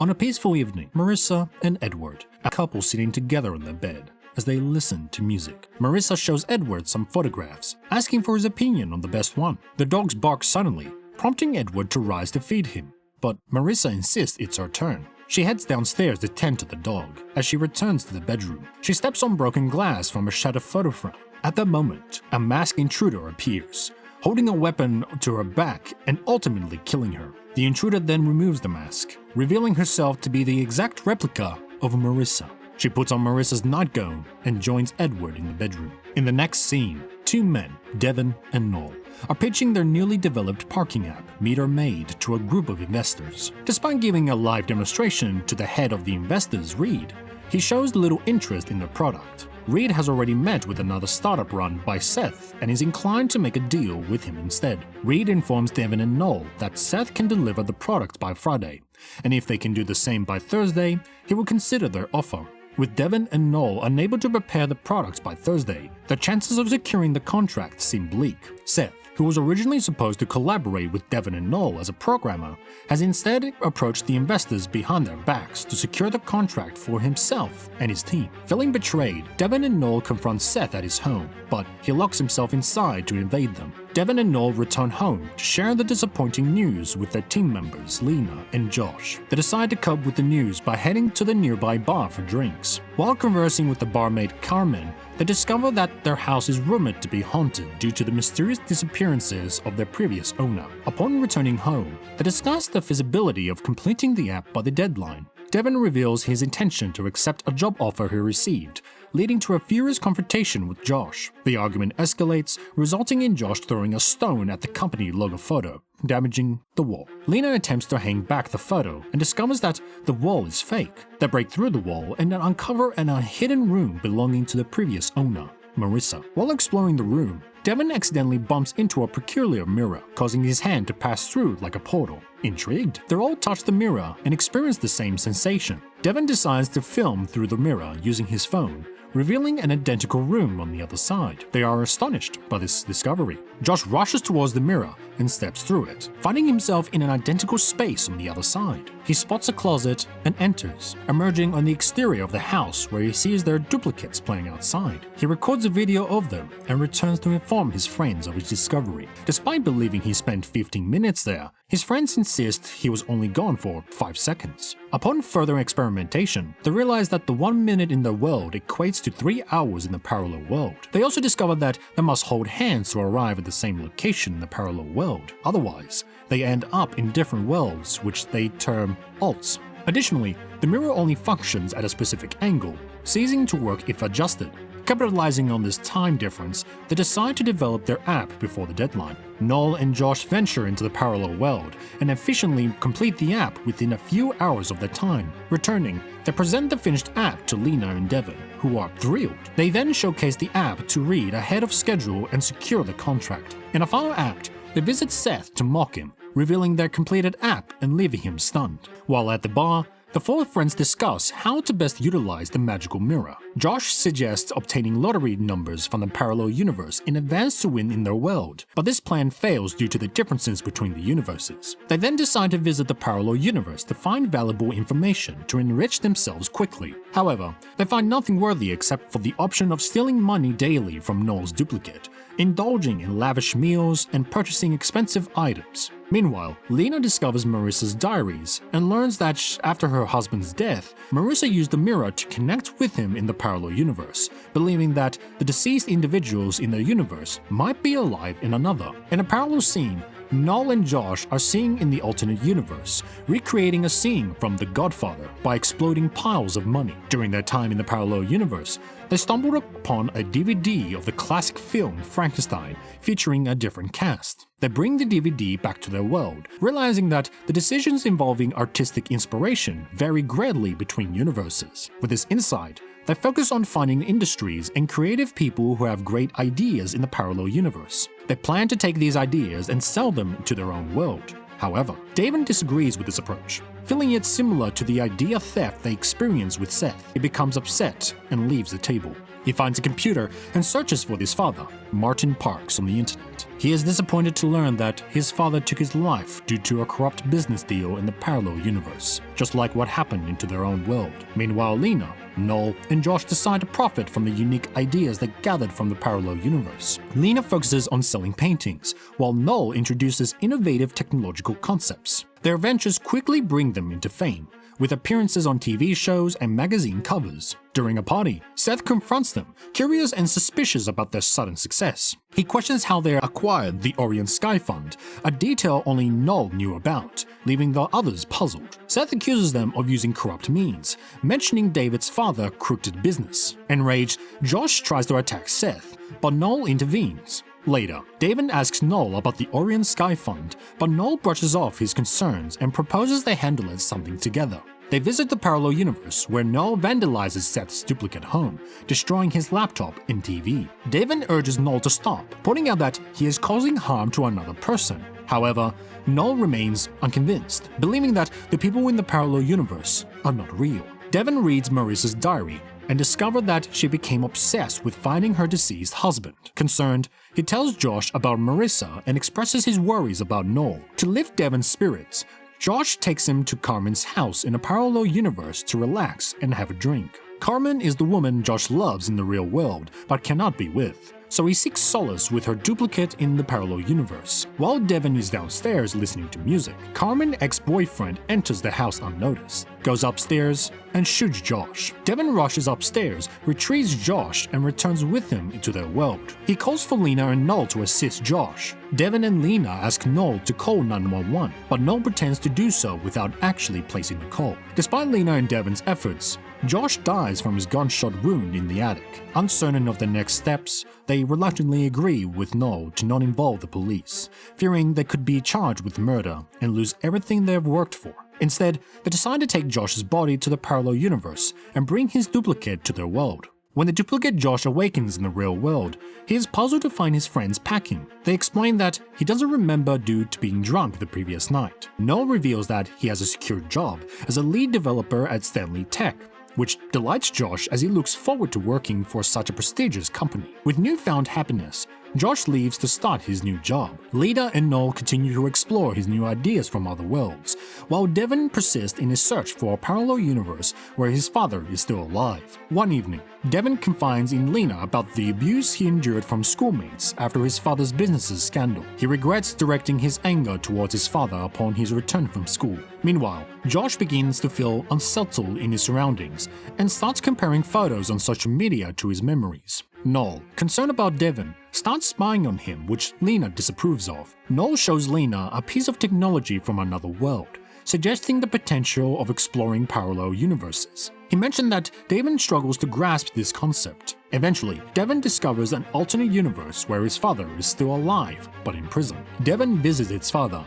On a peaceful evening, Marissa and Edward, a couple sitting together in their bed, as they listen to music. Marissa shows Edward some photographs, asking for his opinion on the best one. The dogs bark suddenly, prompting Edward to rise to feed him, but Marissa insists it's her turn. She heads downstairs to tend to the dog. As she returns to the bedroom, she steps on broken glass from a shattered photo frame. At that moment, a masked intruder appears, holding a weapon to her back and ultimately killing her. The intruder then removes the mask, revealing herself to be the exact replica of Marissa. She puts on Marissa's nightgown and joins Edward in the bedroom. In the next scene, two men, Devin and Noel, are pitching their newly developed parking app, Meter Maid, to a group of investors. Despite giving a live demonstration to the head of the investors, Reed, he shows little interest in the product. Reed has already met with another startup run by Seth and is inclined to make a deal with him instead. Reed informs Devin and Noel that Seth can deliver the product by Friday, and if they can do the same by Thursday, he will consider their offer. With Devin and Noel unable to prepare the products by Thursday, the chances of securing the contract seem bleak. Seth, who was originally supposed to collaborate with Devin and Noel as a programmer, has instead approached the investors behind their backs to secure the contract for himself and his team. Feeling betrayed, Devin and Noel confront Seth at his home, but he locks himself inside to evade them. Devin and Noel return home to share the disappointing news with their team members, Lena and Josh. They decide to cope with the news by heading to the nearby bar for drinks. While conversing with the barmaid Carmen, they discover that their house is rumored to be haunted due to the mysterious disappearances of their previous owner. Upon returning home, they discuss the feasibility of completing the app by the deadline. Devin reveals his intention to accept a job offer he received, leading to a furious confrontation with Josh. The argument escalates, resulting in Josh throwing a stone at the company logo photo, damaging the wall. Lena attempts to hang back the photo and discovers that the wall is fake. They break through the wall and uncover a hidden room belonging to the previous owner, Marissa. While exploring the room, Devin accidentally bumps into a peculiar mirror, causing his hand to pass through like a portal. Intrigued, they all touch the mirror and experience the same sensation. Devin decides to film through the mirror using his phone, revealing an identical room on the other side. They are astonished by this discovery. Josh rushes towards the mirror and steps through it, finding himself in an identical space on the other side. He spots a closet and enters, emerging on the exterior of the house where he sees their duplicates playing outside. He records a video of them and returns to inform his friends of his discovery. Despite believing he spent 15 minutes there, his friends insist he was only gone for 5 seconds. Upon further experimentation, they realize that the 1 minute in their world equates to 3 hours in the parallel world. They also discover that they must hold hands to arrive at the same location in the parallel world. Otherwise, they end up in different worlds, which they term alts. Additionally, the mirror only functions at a specific angle, ceasing to work if adjusted. Capitalizing on this time difference, they decide to develop their app before the deadline. Noel and Josh venture into the parallel world and efficiently complete the app within a few hours of their time. Returning, they present the finished app to Lena and Devin, who are thrilled. They then showcase the app to Reed ahead of schedule and secure the contract. In a final act, they visit Seth to mock him, revealing their completed app and leaving him stunned. While at the bar, the four friends discuss how to best utilize the magical mirror. Josh suggests obtaining lottery numbers from the parallel universe in advance to win in their world, but this plan fails due to the differences between the universes. They then decide to visit the parallel universe to find valuable information to enrich themselves quickly. However, they find nothing worthy except for the option of stealing money daily from Noel's duplicate, indulging in lavish meals, and purchasing expensive items. Meanwhile, Lena discovers Marissa's diaries and learns that after her husband's death, Marissa used the mirror to connect with him in the parallel universe, believing that the deceased individuals in their universe might be alive in another. In a parallel scene, Noel and Josh are seeing in the alternate universe, recreating a scene from The Godfather by exploding piles of money. During their time in the parallel universe, they stumbled upon a DVD of the classic film Frankenstein featuring a different cast. They bring the DVD back to their world, realizing that the decisions involving artistic inspiration vary greatly between universes. With this insight, they focus on finding industries and creative people who have great ideas in the parallel universe. They plan to take these ideas and sell them to their own world. However, David disagrees with this approach, feeling it similar to the idea theft they experience with Seth. He becomes upset and leaves the table. He finds a computer and searches for his father, Martin Parks, on the internet. He is disappointed to learn that his father took his life due to a corrupt business deal in the parallel universe, just like what happened into their own world. Meanwhile, Lena, Noel, and Josh decide to profit from the unique ideas they gathered from the parallel universe. Lena focuses on selling paintings, while Noel introduces innovative technological concepts. Their ventures quickly bring them into fame, with appearances on TV shows and magazine covers. During a party, Seth confronts them, curious and suspicious about their sudden success. He questions how they acquired the Orient Sky Fund, a detail only Noel knew about, leaving the others puzzled. Seth accuses them of using corrupt means, mentioning David's father crooked business. Enraged, Josh tries to attack Seth, but Noel intervenes. Later, David asks Noel about the Orient Sky Fund, but Noel brushes off his concerns and proposes they handle it something together. They visit the parallel universe, where Noel vandalizes Seth's duplicate home, destroying his laptop and TV. David urges Noel to stop, pointing out that he is causing harm to another person. However, Noel remains unconvinced, believing that the people in the parallel universe are not real. Devon reads Marissa's diary and discovers that she became obsessed with finding her deceased husband. Concerned, he tells Josh about Marissa and expresses his worries about Noel. To lift Devon's spirits, Josh takes him to Carmen's house in a parallel universe to relax and have a drink. Carmen is the woman Josh loves in the real world, but cannot be with, so he seeks solace with her duplicate in the parallel universe. While Devon is downstairs listening to music, Carmen's ex-boyfriend enters the house unnoticed, goes upstairs, and shoots Josh. Devon rushes upstairs, retrieves Josh, and returns with him into their world. He calls for Lena and Noel to assist Josh. Devon and Lena ask Noel to call 911, but Noel pretends to do so without actually placing the call. Despite Lena and Devon's efforts, Josh dies from his gunshot wound in the attic. Uncertain of the next steps, they reluctantly agree with Noel to not involve the police, fearing they could be charged with murder and lose everything they have worked for. Instead, they decide to take Josh's body to the parallel universe and bring his duplicate to their world. When the duplicate Josh awakens in the real world, he is puzzled to find his friends packing. They explain that he doesn't remember due to being drunk the previous night. Noel reveals that he has a secure job as a lead developer at Stanley Tech, which delights Josh as he looks forward to working for such a prestigious company. With newfound happiness, Josh leaves to start his new job. Lena and Noel continue to explore his new ideas from other worlds, while Devon persists in his search for a parallel universe where his father is still alive. One evening, Devon confides in Lena about the abuse he endured from schoolmates after his father's business's scandal. He regrets directing his anger towards his father upon his return from school. Meanwhile, Josh begins to feel unsettled in his surroundings and starts comparing photos on social media to his memories. Noel, concerned about Devon, starts spying on him, which Lena disapproves of. Noel shows Lena a piece of technology from another world, suggesting the potential of exploring parallel universes. He mentioned that Devon struggles to grasp this concept. Eventually, Devon discovers an alternate universe where his father is still alive, but in prison. Devon visits his father,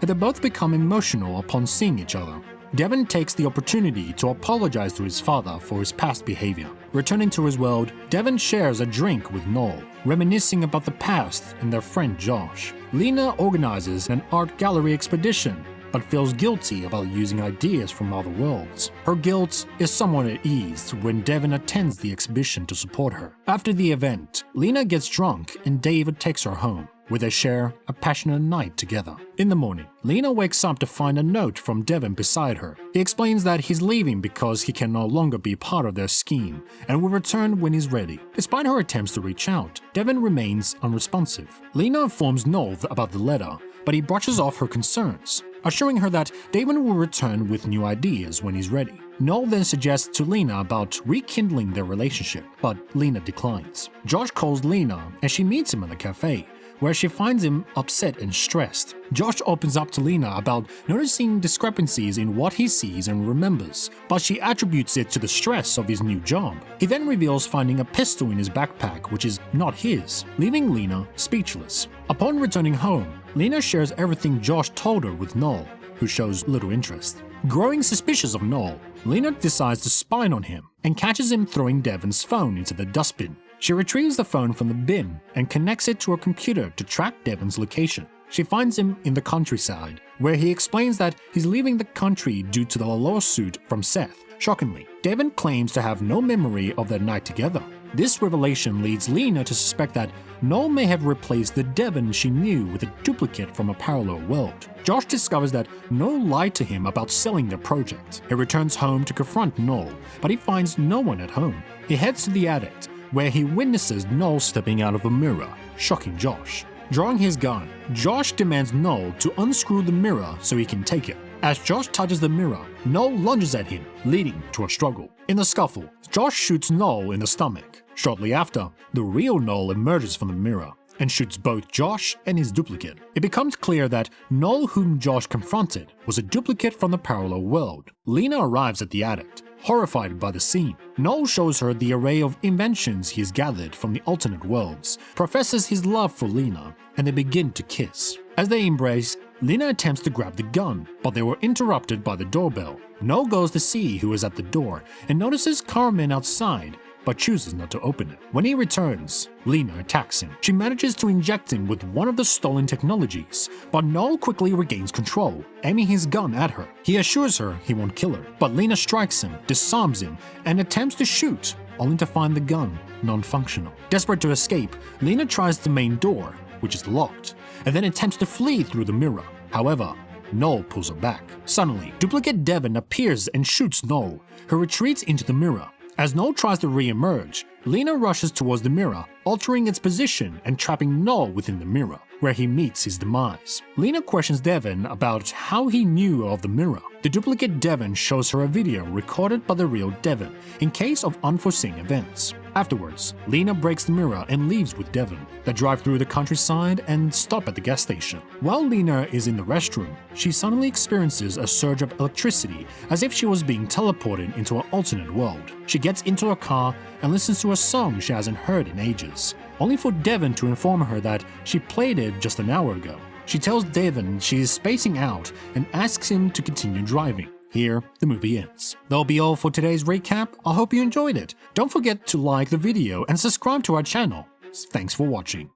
and they both become emotional upon seeing each other. Devon takes the opportunity to apologize to his father for his past behavior. Returning to his world, Devon shares a drink with Noel, reminiscing about the past and their friend Josh. Lena organizes an art gallery expedition, but feels guilty about using ideas from other worlds. Her guilt is somewhat at ease when Devon attends the exhibition to support her. After the event, Lena gets drunk and David takes her home, where they share a passionate night together. In the morning, Lena wakes up to find a note from Devon beside her. He explains that he's leaving because he can no longer be part of their scheme and will return when he's ready. Despite her attempts to reach out, Devon remains unresponsive. Lena informs Noel about the letter, but he brushes off her concerns, assuring her that Devon will return with new ideas when he's ready. Noel then suggests to Lena about rekindling their relationship, but Lena declines. Josh calls Lena and she meets him at a cafe, where she finds him upset and stressed. Josh opens up to Lena about noticing discrepancies in what he sees and remembers, but she attributes it to the stress of his new job. He then reveals finding a pistol in his backpack which is not his, leaving Lena speechless. Upon returning home, Lena shares everything Josh told her with Noel, who shows little interest. Growing suspicious of Noel, Lena decides to spy on him and catches him throwing Devon's phone into the dustbin. She retrieves the phone from the bin and connects it to a computer to track Devon's location. She finds him in the countryside, where he explains that he's leaving the country due to the lawsuit from Seth. Shockingly, Devon claims to have no memory of their night together. This revelation leads Lena to suspect that Noel may have replaced the Devon she knew with a duplicate from a parallel world. Josh discovers that Noel lied to him about selling their project. He returns home to confront Noel, but he finds no one at home. He heads to the attic, where he witnesses Noel stepping out of a mirror, shocking Josh. Drawing his gun, Josh demands Noel to unscrew the mirror so he can take it. As Josh touches the mirror, Noel lunges at him, leading to a struggle. In the scuffle, Josh shoots Noel in the stomach. Shortly after, the real Noel emerges from the mirror and shoots both Josh and his duplicate. It becomes clear that Noel, whom Josh confronted, was a duplicate from the parallel world. Lena arrives at the attic, horrified by the scene. Noel shows her the array of inventions he has gathered from the alternate worlds, professes his love for Lena, and they begin to kiss. As they embrace, Lena attempts to grab the gun, but they were interrupted by the doorbell. Noel goes to see who is at the door and notices Carmen outside, but chooses not to open it. When he returns, Lena attacks him. She manages to inject him with one of the stolen technologies, but Noel quickly regains control, aiming his gun at her. He assures her he won't kill her, but Lena strikes him, disarms him, and attempts to shoot, only to find the gun non-functional. Desperate to escape, Lena tries the main door, which is locked, and then attempts to flee through the mirror. However, Noel pulls her back. Suddenly, duplicate Devon appears and shoots Noel, who retreats into the mirror. As Noel tries to re-emerge, Lena rushes towards the mirror, altering its position and trapping Noel within the mirror, where he meets his demise. Lena questions Devon about how he knew of the mirror. The duplicate Devon shows her a video recorded by the real Devon in case of unforeseen events. Afterwards, Lena breaks the mirror and leaves with Devon. They drive through the countryside and stop at the gas station. While Lena is in the restroom, she suddenly experiences a surge of electricity as if she was being teleported into an alternate world. She gets into a car and listens to a song she hasn't heard in ages, only for Devon to inform her that she played it just an hour ago. She tells Devon she is spacing out and asks him to continue driving. Here, the movie ends. That'll be all for today's recap. I hope you enjoyed it. Don't forget to like the video and subscribe to our channel. Thanks for watching.